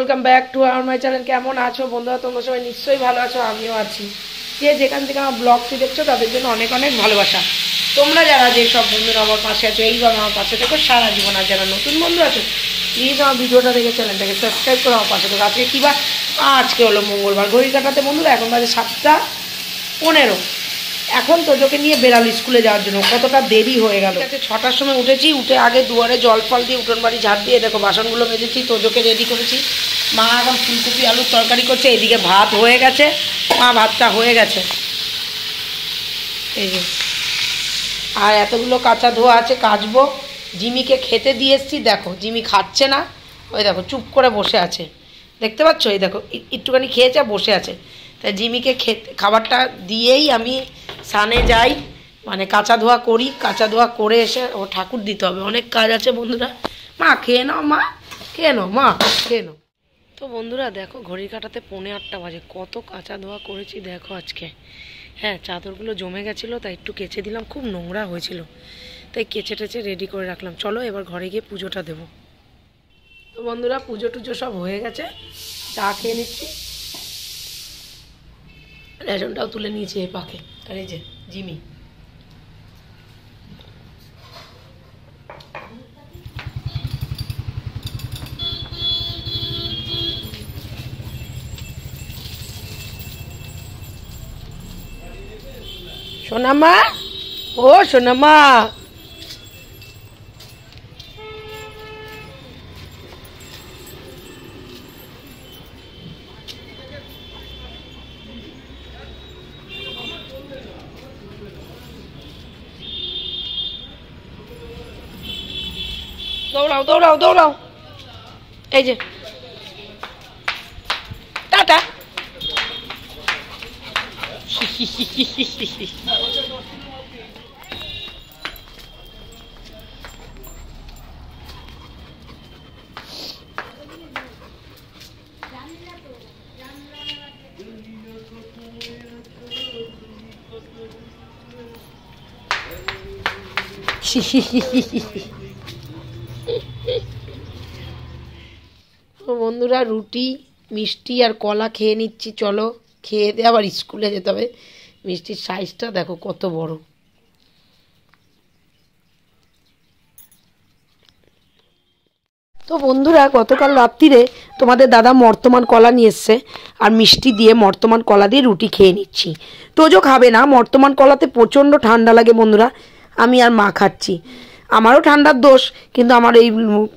Welcome back to our my channel. কেমন আছো বন্ধুরা? তোমরা সবাই নিশ্চয়ই ভালো আছো, আমিও আছি। যে যেখান থেকে আমার ব্লগটি দেখছো তাদের জন্য অনেক অনেক ভালোবাসা। তোমরা যারা যে সব বন্ধুরা আমার পাশে আছো, এইভাবে আমার পাশে থেকো সারা জীবন। আর যারা নতুন বন্ধু আছো প্লিজ আমার ভিডিওটা দেখে চ্যানেলটাকে সাবস্ক্রাইব করে আমার পাশে থেকো। আজকে কী বার? আজকে হলো মঙ্গলবার। ঘড়ি কাটাতে বন্ধুরা এখন বাজে 7:15। এখন তোজোকে নিয়ে বেরাল স্কুলে যাওয়ার জন্য। কতটা দেরি হয়ে গেল। 6টার সময় উঠেছি, উঠে আগে দুয়ারে জল ফল দিয়ে উঠোন বাড়ি ঝাড় দিয়ে দেখো বাসনগুলো মেজেছি, তোজোকে রেডি করেছি। মা এখন ফুলকপি আলুর তরকারি করছে, এদিকে ভাত হয়ে গেছে। মা ভাতটা হয়ে গেছে এই যে। আর এতগুলো কাঁচা ধোয়া আছে, কাচবো। জিমিকে খেতে দিয়ে এসছি, দেখো জিমি খাচ্ছে না। ওই দেখো চুপ করে বসে আছে, দেখতে পাচ্ছ? এই দেখো একটুখানি খেয়েছে বসে আছে। তাই জিমিকে খাবারটা দিয়েই আমি সানে যাই, মানে কাঁচা ধোয়া করি। কাঁচা ধোয়া করে এসে ও ঠাকুর দিতে হবে, অনেক কাজ আছে বন্ধুরা। মা খেয়ে নাও, মা খেয়ে নাও, মা খেয়ে নাও। তো বন্ধুরা দেখো ঘড়ি কাটাতে 7:45 বাজে। কত কাঁচা ধোয়া করেছি দেখো আজকে। হ্যাঁ, চাদরগুলো জমে গেছিলো তাই একটু কেচে দিলাম, খুব নোংরা হয়েছিল তাই কেচে টেচে রেডি করে রাখলাম। চলো এবার ঘরে গিয়ে পুজোটা দেবো। তো বন্ধুরা পুজো টুজো সব হয়ে গেছে, চা খেয়ে নিচ্ছি। রেশনটাও তুলে নিয়েছি এই পাখে। আর এই যে জিমি, সোনামা, ও সোনামা, দৌড়াও দৌড়াও দৌড়াও। এই যে টাটা। বন্ধুরা রুটি মিষ্টি আর কলা খেয়ে নিচ্ছি। চলো খেয়ে দিয়ে আবার স্কুলে যেতে হবে। মিষ্টির সাইজটা দেখো কত বড়। তো বন্ধুরা গতকাল রাত্রিরে তোমাদের দাদা মর্তমান কলা নিয়ে এসছে, আর মিষ্টি দিয়ে মর্তমান কলা দিয়ে রুটি খেয়ে নিচ্ছি। তোজো খাবে না, মর্তমান কলাতে প্রচণ্ড ঠান্ডা লাগে বন্ধুরা। আমি আর মা খাচ্ছি। আমারও ঠান্ডার দোষ, কিন্তু আমার এই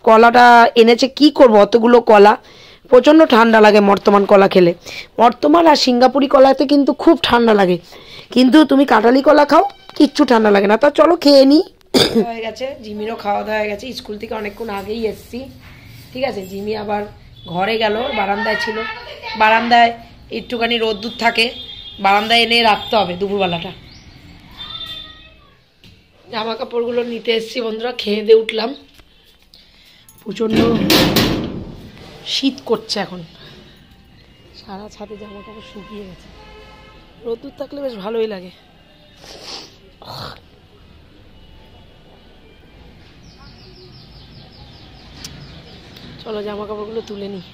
কলাটা এনেছে, কি করবো, অতগুলো কলা, প্রচণ্ড ঠান্ডা লাগে মর্তমান কলা খেলে। মর্তমান আর সিঙ্গাপুরি কলাতে কিন্তু খুব ঠান্ডা লাগে, কিন্তু তুমি কাঁঠালি কলা খাও, কিচ্ছু ঠান্ডা লাগে না। তা চলো খেয়ে নিই। হয়ে গেছে, জিমিরও খাওয়া দাওয়া হয়ে গেছে। স্কুল থেকে অনেকক্ষণ আগেই এসছি। ঠিক আছে, জিমি আবার ঘরে গেল, বারান্দায় ছিল। বারান্দায় একটুখানি রোদ্দুর থাকে, বারান্দায় এনে রাখতে হবে দুপুরবেলাটা। জামা কাপড়গুলো নিতে এসছি বন্ধুরা। খেয়ে দিয়ে উঠলাম, প্রচণ্ড শীত করছে এখন। সারা ছাদে জামা কাপড় শুকিয়ে গেছে। রোদ্দুর থাকলে বেশ ভালোই লাগে। চলো জামা কাপড়গুলো তুলে নিই।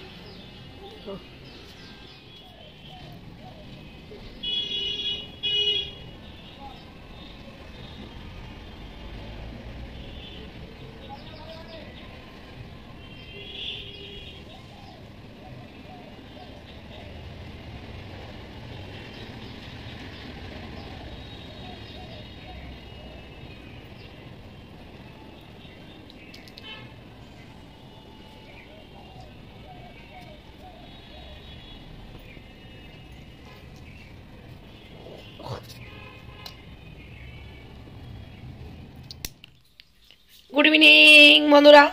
গুড ইভিনিং বন্ধুরা।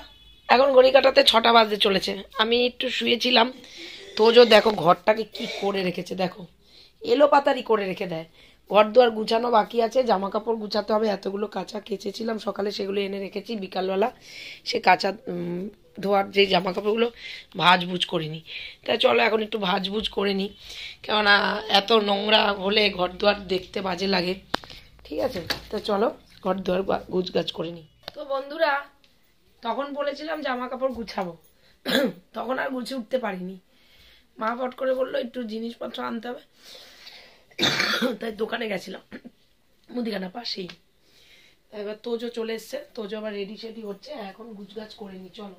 এখন ঘড়ি কাটাতে 6টা বাজতে চলেছে। আমি একটু শুয়েছিলাম। তোজো দেখো ঘরটাকে কি করে রেখেছে, দেখো এলো পাতারি করে রেখে দেয়। ঘর দুয়ার গুছানো বাকি আছে, জামা কাপড় গুছাতে হবে। এতগুলো কাঁচা কেচেছিলাম সকালে, সেগুলো এনে রেখেছি। বিকালবেলা সে কাঁচা ধোয়ার যে জামা কাপড়গুলো ভাঁজভুজ করিনি। তাই চলো এখন একটু ভাঁজভুজ করে নিই, কেননা এত নোংরা হলে ঘর দুয়ার দেখতে বাজে লাগে। ঠিক আছে, তো চলো ঘর দুয়ার গুছগাছ করে নিই। তো বন্ধুরা তখন বলেছিলাম জামা কাপড় গুছাবো, তখন আর গুছিয়ে উঠতে পারিনি। মা ফট করে বললো একটু জিনিসপত্র আনতে হবে, তাই দোকানে গেছিলাম, মুদিখানা পাশেই। এবার তোজো চলে এসছে, তোজো আবার রেডি সেডি হচ্ছে, এখন গুছগাছ করে নি, চলো।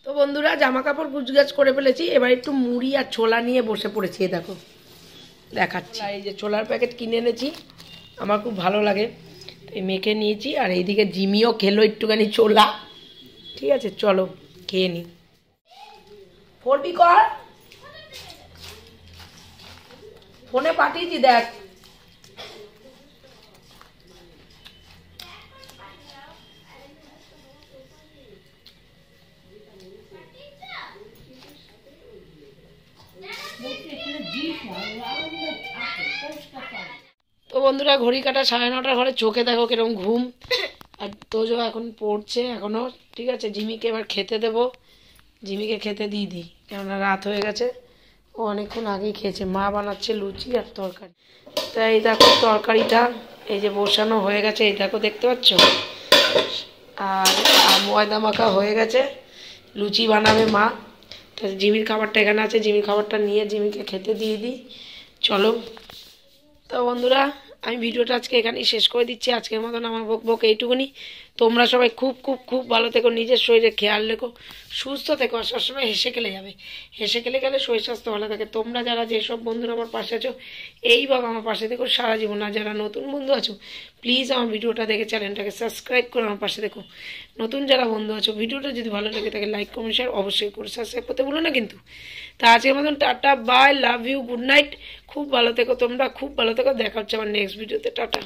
তো বন্ধুরা জামা কাপড় গুছগাছ করে ফেলেছি, এবার একটু মুড়ি আর ছোলা নিয়ে বসে পড়েছি। দেখো দেখাচ্ছি, এই যে ছোলার প্যাকেট কিনে এনেছি, আমার খুব ভালো লাগে, এই মেখে নিয়েছি। আর এইদিকে জিমিও খেলো একটুখানি ছোলা। ঠিক আছে চলো খেয়ে নি। ফোরবি কর, ফোনে পাঠিয়েছি দেখ। তো বন্ধুরা ঘড়ি কাটা 9:30 ঘরে, চোখে দেখো কিরকম ঘুম। আর তোজো এখন পড়ছে এখনো। ঠিক আছে জিমিকে এবার খেতে দেবো, জিমিকে খেতে দিয়ে দিই, কেননা রাত হয়ে গেছে, ও অনেকক্ষণ আগেই খেয়েছে। মা বানাচ্ছে লুচি আর তরকারি। তাই দেখো তরকারিটা এই যে বসানো হয়ে গেছে, এই দেখো দেখতে পাচ্ছ। আর ময়দা মাখা হয়ে গেছে, লুচি বানাবে মা। তো জিমির খাবারটা এখানে আছে, জিমির খাবারটা নিয়ে জিমিকে খেতে দিয়ে দিই। চলো। তো বন্ধুরা আমি ভিডিওটা আজকে এখানেই শেষ করে দিচ্ছি। আজকের মতন আমার বক এইটুকুনি। তোমরা সবাই খুব খুব খুব ভালো থেকো, নিজের শরীরে খেয়াল রেখো, সুস্থ থেকো, আর সবসময় হেসে খেলে যাবে। হেসে খেলে গেলে শরীর স্বাস্থ্য ভালো থাকে। তোমরা যারা যেসব বন্ধুরা আমার পাশে আছো এইভাবে আমার পাশে থেকো সারা জীবন। আর যারা নতুন বন্ধু আছো প্লিজ আমার ভিডিওটা দেখে চ্যানেলটাকে সাবস্ক্রাইব করে আমার পাশে দেখো। নতুন যারা বন্ধু আছো ভিডিওটা যদি ভালো লাগে তাকে লাইক কমেন্ট শেয়ার অবশ্যই করে সাবস্ক্রাইব করতে ভুলো না কিন্তু। তা আজকের মতন ta-ta, bye, love you, good night. খুব ভালো থেকো তোমরা, খুব ভালো থেকো। দেখা হচ্ছে আমার নেক্সট ভিডিওতে। টাটা।